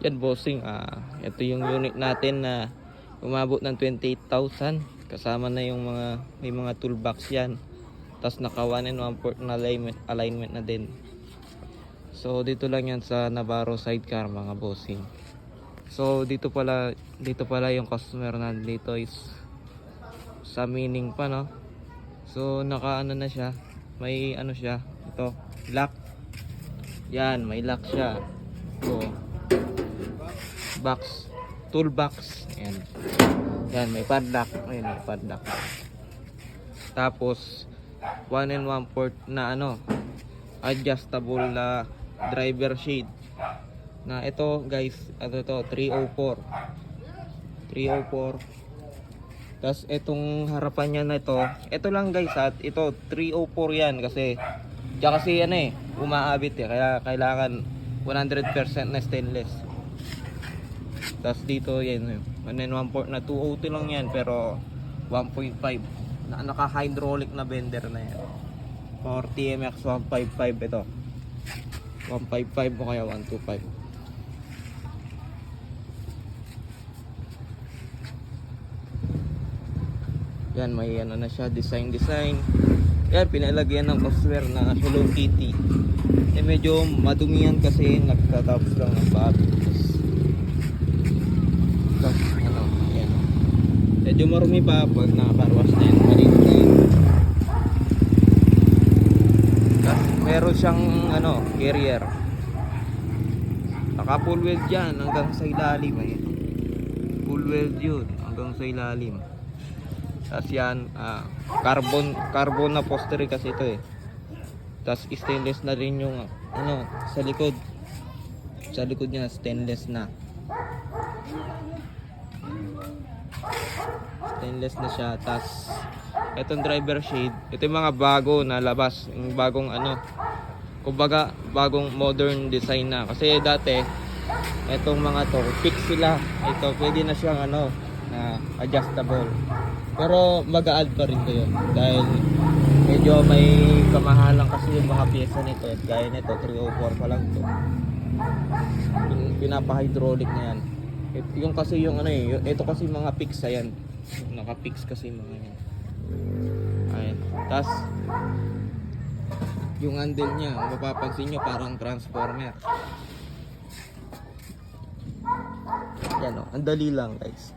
Yan bossing, ito yung unit natin na umabot ng 28,000. Kasama na yung may mga toolbox yan. Tapos naka 1 and 1/4 na alignment na din. So dito lang yan sa Navarro sidecar mga bossing. So dito pala yung customer na dito is sa Mining pa, no. So naka ano na siya, may ano siya, ito lock. Yan, may lock siya. So box, toolbox. Yan, may padlock. Ayun, may padlock. Tapos 1 and 1/4 na adjustable na driver shade. Na ito guys, ito 304. Tapos itong harapan niya na ito lang guys, at ito 304 yan kasi umaabit kaya kailangan 100% na stainless. Tapos dito yan, 1 and 1/4 na 202 lang yan, pero 1.5 na naka hydraulic na bender na yan. Power TMX 155 ito. 155 o kaya 125. Yan, may na siya, design. Yan, pinalagyan ng software na Hello Kitty. Medyo madumihan kasi nagtatapos lang ng babi. Yan. Medyo marumi pa pag nakakarwas na yan. Maliit na yan. Tapos meron siyang carrier. Naka full weld yan hanggang sa ilalim. Full weld yun hanggang sa ilalim. Tapos yan, carbon na poster kasi ito Tapos stainless na rin yung sa likod. Sa likod niya stainless na. Stainless na siya. Tapos itong driver shade, ito yung mga bago na labas, yung bagong kumbaga bagong modern design na. Kasi dati itong mga to fix sila. Ito pwede na siyang adjustable. Pero mag-a-add pa rin kayo dahil medyo may kamahalan kasi yung mga pyesa nito. Gaya nito 304 pa lang to. Pinapa-hydraulic na yan. Yung kasi yung ito kasi mga fix ayan. Naka-fix kasi mga yan. Ayan. Tas yung handle niya, mapapansin nyo parang transformer. Yan ang dali lang guys.